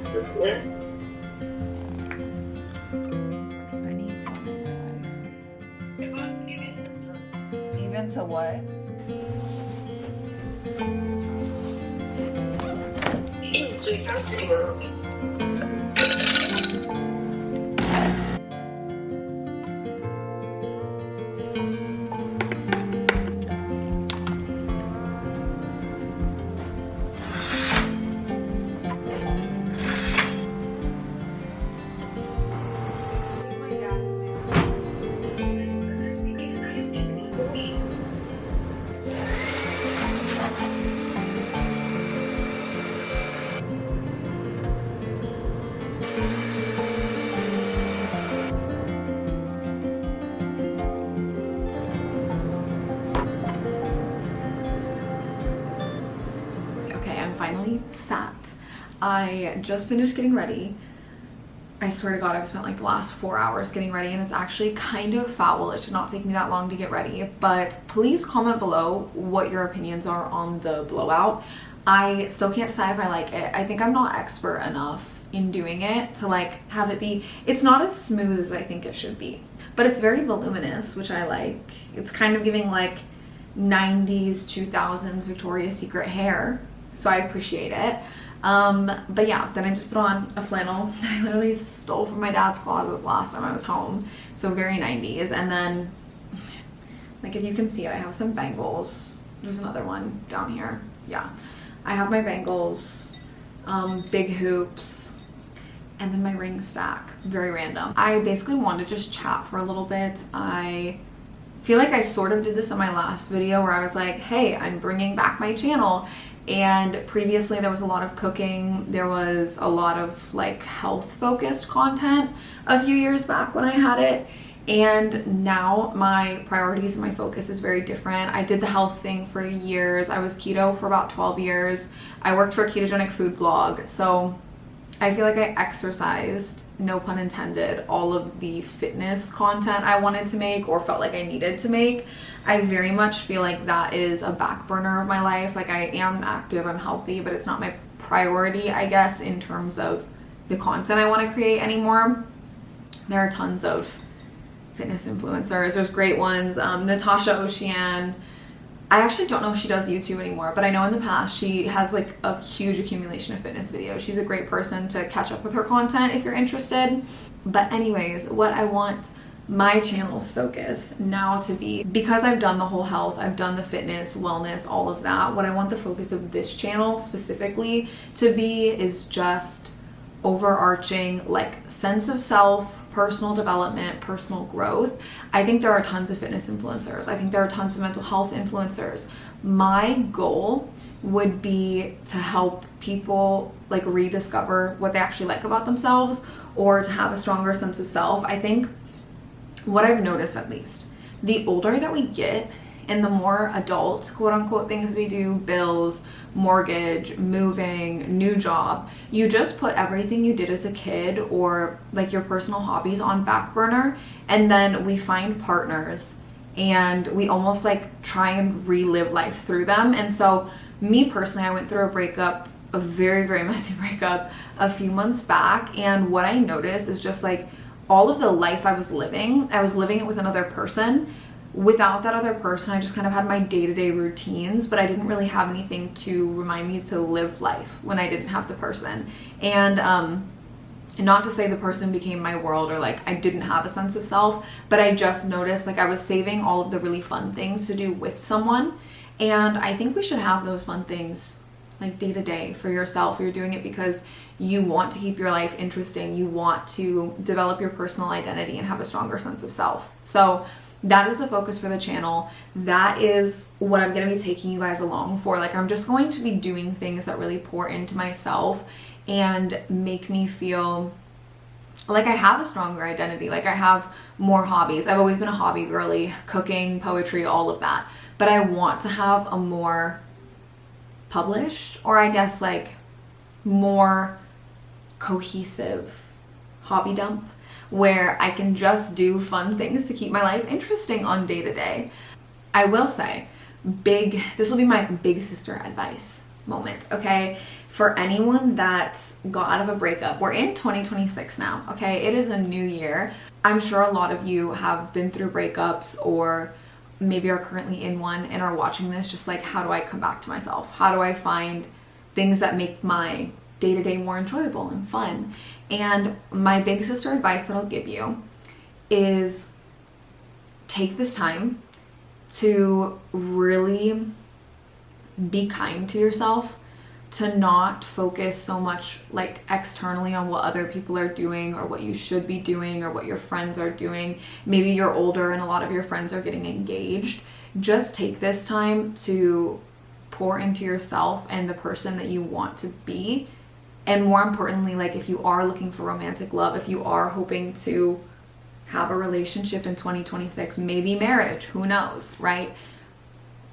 I need fun in my life. Even to what? Finally sat. I just finished getting ready. I swear to God, I've spent like the last 4 hours getting ready, and it's actually kind of foul. It should not take me that long to get ready, but please comment below what your opinions are on the blowout. I still can't decide if I like it. I think I'm not expert enough in doing it to like have it be, it's not as smooth as I think it should be, but it's very voluminous, which I like. It's kind of giving like 90s, 2000s Victoria's Secret hair. So I appreciate it. But yeah, then I just put on a flannel that I literally stole from my dad's closet last time I was home. So very 90s. And then, like if you can see it, I have some bangles. There's another one down here. Yeah. I have my bangles, big hoops, and then my ring stack. Very random. I basically wanted to just chat for a little bit. I feel like I sort of did this in my last video where I was like, hey, I'm bringing back my channel. And previously there was a lot of cooking, there was a lot of like health focused content a few years back when I had it, and now my priorities and my focus is very different. I did the health thing for years. I was keto for about 12 years. I worked for a ketogenic food blog, so I feel like I exercised, no pun intended, all of the fitness content I wanted to make or felt like I needed to make. I very much feel like that is a back burner of my life. Like I am active, I'm healthy, but it's not my priority, I guess, in terms of the content I want to create anymore. There are tons of fitness influencers. There's great ones. Natasha Ocean. I actually don't know if she does YouTube anymore, but I know in the past she has like a huge accumulation of fitness videos. She's a great person to catch up with her content if you're interested. But anyways, what I want my channel's focus now to be, because I've done the whole health, I've done the fitness, wellness, all of that, what I want the focus of this channel specifically to be is just overarching like sense of self, personal development, personal growth. I think there are tons of fitness influencers. I think there are tons of mental health influencers. My goal would be to help people like rediscover what they actually like about themselves, or to have a stronger sense of self. I think what I've noticed, at least, the older that we get and the more adult, quote unquote, things we do, bills, mortgage, moving, new job, you just put everything you did as a kid or like your personal hobbies on back burner, and then we find partners and we almost like try and relive life through them. And so me personally, I went through a breakup, a very, very messy breakup a few months back, and what I noticed is just like all of the life I was living it with another person. Without that other person, I just kind of had my day-to-day routines, but I didn't really have anything to remind me to live life when I didn't have the person. And not to say the person became my world or like I didn't have a sense of self, but I just noticed like I was saving all of the really fun things to do with someone. And I think we should have those fun things like day to day for yourself. You're doing it because you want to keep your life interesting. You want to develop your personal identity and have a stronger sense of self. So that is the focus for the channel. That is what I'm going to be taking you guys along for. Like I'm just going to be doing things that really pour into myself and make me feel like I have a stronger identity, like I have more hobbies. I've always been a hobby girly, cooking, poetry, all of that. But I want to have a more published, or I guess like more cohesive hobby dump where I can just do fun things to keep my life interesting on day to day. I will say, this will be my big sister advice. moment, okay? For anyone that got out of a breakup, we're in 2026 now, okay? It is a new year. I'm sure a lot of you have been through breakups or maybe are currently in one and are watching this just like, how do I come back to myself? How do I find things that make my day-to-day more enjoyable and fun? And my big sister advice that I'll give you is take this time to really be kind to yourself, to not focus so much like externally on what other people are doing or what you should be doing or what your friends are doing. Maybe you're older and a lot of your friends are getting engaged. Just take this time to pour into yourself and the person that you want to be. And more importantly, like if you are looking for romantic love, if you are hoping to have a relationship in 2026, maybe marriage, who knows, right?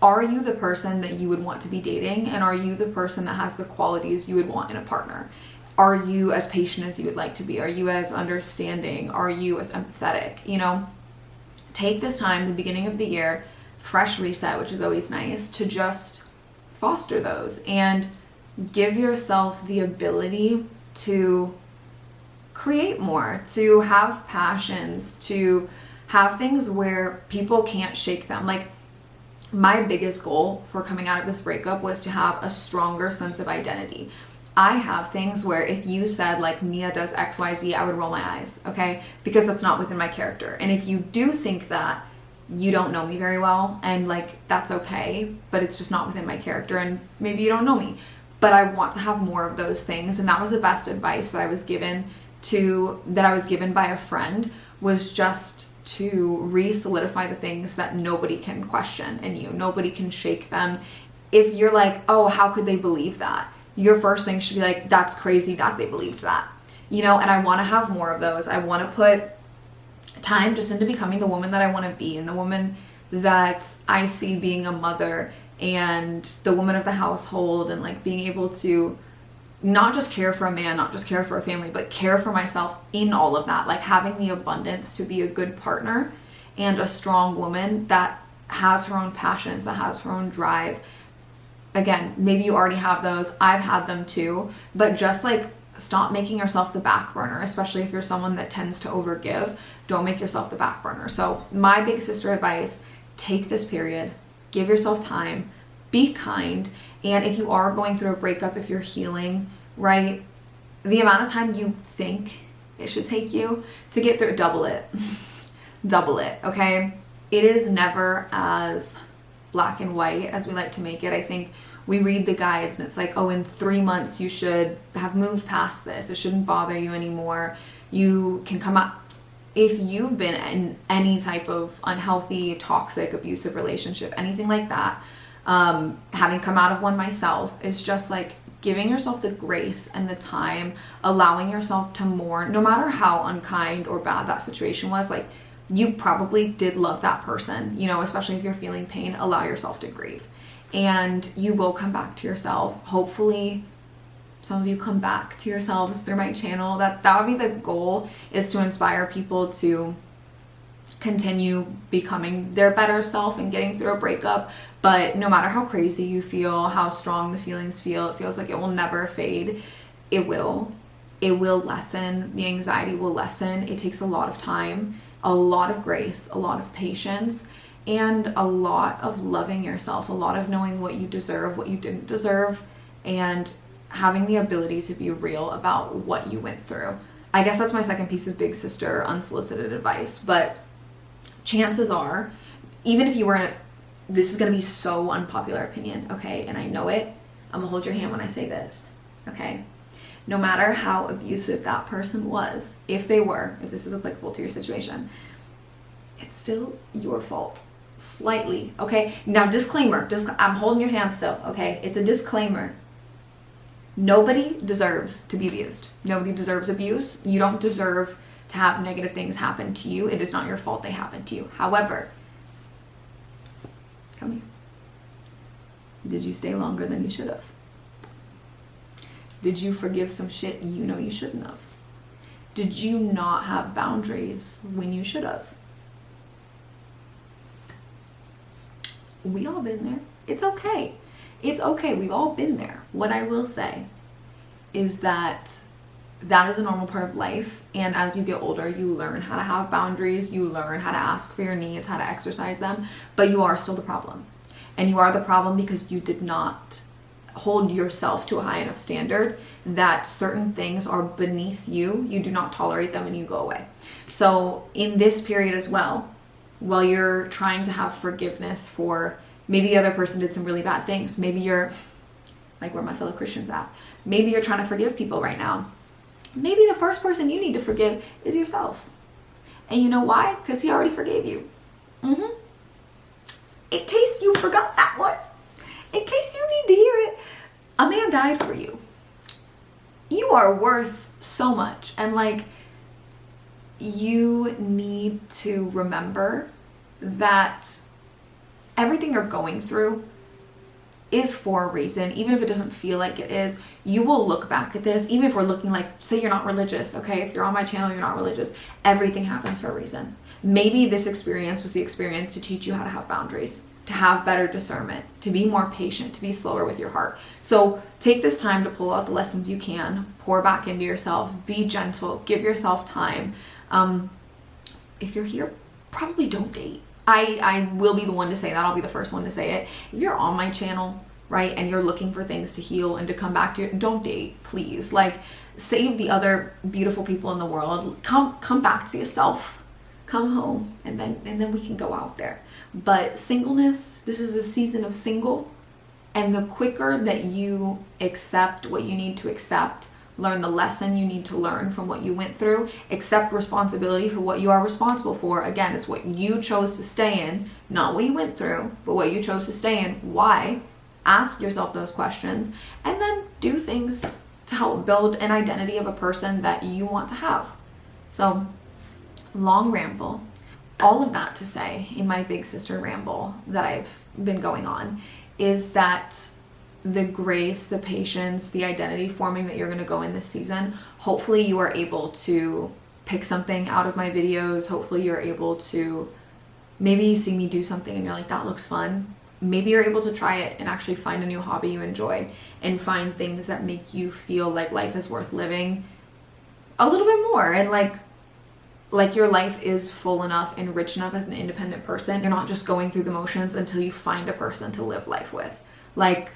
Are you the person that you would want to be dating? And are you the person that has the qualities you would want in a partner? Are you as patient as you would like to be? Are you as understanding? Are you as empathetic? You know, take this time, the beginning of the year, fresh reset, which is always nice, to just foster those and give yourself the ability to create more, to have passions, to have things where people can't shake them. Like, my biggest goal for coming out of this breakup was to have a stronger sense of identity. I have things where if you said like Mia does XYZ, I would roll my eyes, okay? Because that's not within my character. And if you do think that, you don't know me very well, and like that's okay, but it's just not within my character, and maybe you don't know me. But I want to have more of those things, and that was the best advice that I was given by a friend, was just to re-solidify the things that nobody can question in you. Nobody can shake them. If you're like, oh, how could they believe that? Your first thing should be like, that's crazy that they believed that. You know, and I want to have more of those. I want to put time just into becoming the woman that I want to be, and the woman that I see being a mother and the woman of the household, and like being able to not just care for a man, not just care for a family, but care for myself in all of that. Like having the abundance to be a good partner and a strong woman that has her own passions, that has her own drive. Again, maybe you already have those. I've had them too, but just like stop making yourself the back burner, especially if you're someone that tends to overgive. Don't make yourself the back burner. So my big sister advice, take this period, give yourself time, be kind. And if you are going through a breakup, if you're healing, right, the amount of time you think it should take you to get through, double it. Double it, okay? It is never as black and white as we like to make it. I think we read the guides and it's like, oh, in 3 months you should have moved past this. It shouldn't bother you anymore. You can come out. If you've been in any type of unhealthy, toxic, abusive relationship, anything like that, having come out of one myself, is just like giving yourself the grace and the time, allowing yourself to mourn, no matter how unkind or bad that situation was. Like, you probably did love that person, you know, especially if you're feeling pain, allow yourself to grieve. And you will come back to yourself. Hopefully, some of you come back to yourselves through my channel. That would be the goal, is to inspire people to continue becoming their better self and getting through a breakup. But no matter how crazy you feel, how strong the feelings feel, it feels like it will never fade. It will lessen. The anxiety will lessen. It takes a lot of time, a lot of grace, a lot of patience, and a lot of loving yourself, a lot of knowing what you deserve, what you didn't deserve, and having the ability to be real about what you went through. I guess that's my second piece of big sister unsolicited advice. But chances are, even if you were in a, this is going to be so unpopular opinion, okay? And I know it. I'm gonna hold your hand when I say this, okay? No matter how abusive that person was, if this is applicable to your situation, it's still your fault, slightly, okay? Now, disclaimer, I'm holding your hand still, okay? It's a disclaimer. Nobody deserves to be abused. Nobody deserves abuse. You don't deserve to have negative things happen to you. It is not your fault they happened to you. However, come here. Did you stay longer than you should have? Did you forgive some shit you know you shouldn't have? Did you not have boundaries when you should have? We all been there. It's okay. It's okay. We've all been there. What I will say is that that is a normal part of life. And as you get older, you learn how to have boundaries. You learn how to ask for your needs, how to exercise them. But you are still the problem. And you are the problem because you did not hold yourself to a high enough standard that certain things are beneath you. You do not tolerate them and you go away. So in this period as well, while you're trying to have forgiveness for maybe the other person did some really bad things, maybe you're like, where my fellow Christians at? Maybe you're trying to forgive people right now. Maybe the first person you need to forgive is yourself. And you know why? Because he already forgave you. In case you forgot that one, in case you need to hear it, a man died for you. You are worth so much. And like, you need to remember that everything you're going through is for a reason. Even if it doesn't feel like it is, you will look back at this, even if we're looking like, say you're not religious, okay? If you're on my channel, you're not religious. Everything happens for a reason. Maybe this experience was the experience to teach you how to have boundaries, to have better discernment, to be more patient, to be slower with your heart. So take this time to pull out the lessons you can, pour back into yourself, be gentle, give yourself time. If you're here, probably don't date. I will be the one to say that. I'll be the first one to say it. If you're on my channel, right, and you're looking for things to heal and to come back to, don't date, please. Like, save the other beautiful people in the world. Come back to yourself. Come home, and then we can go out there. But singleness, this is a season of single, and the quicker that you accept what you need to accept, learn the lesson you need to learn from what you went through, accept responsibility for what you are responsible for. Again, it's what you chose to stay in, not what you went through, but what you chose to stay in. Why? Ask yourself those questions, and then do things to help build an identity of a person that you want to have. So, long ramble. All of that to say, in my big sister ramble that I've been going on, is that the grace, the patience, the identity forming that you're going to go in this season, hopefully you are able to pick something out of my videos. Hopefully you're able to, maybe you see me do something and you're like, that looks fun. Maybe you're able to try it and actually find a new hobby you enjoy and find things that make you feel like life is worth living a little bit more, and like your life is full enough and rich enough as an independent person. You're not just going through the motions until you find a person to live life with. Like,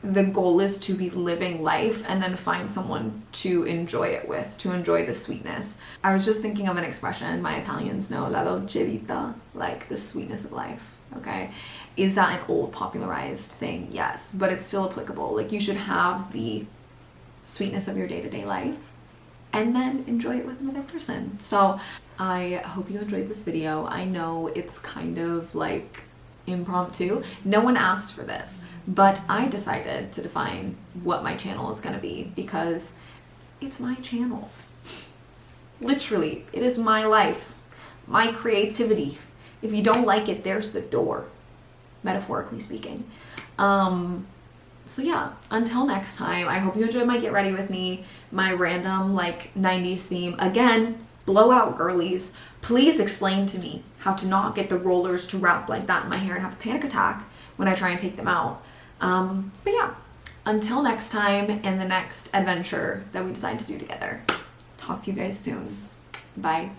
the goal is to be living life and then find someone to enjoy it with, to enjoy the sweetness. I was just thinking of an expression my Italians know, la dolce vita, like the sweetness of life, okay? Is that an old popularized thing? Yes, but it's still applicable. Like, you should have the sweetness of your day-to-day life and then enjoy it with another person. So I hope you enjoyed this video. I know it's kind of like impromptu. No one asked for this, but I decided to define what my channel is going to be because it's my channel. Literally, it is my life, my creativity. If you don't like it, there's the door, metaphorically speaking. So yeah, until next time, I hope you enjoyed my Get Ready With Me, my random like 90s theme. Again, blowout girlies, please explain to me how to not get the rollers to wrap like that in my hair and have a panic attack when I try and take them out. But yeah, until next time and the next adventure that we decide to do together. Talk to you guys soon. Bye.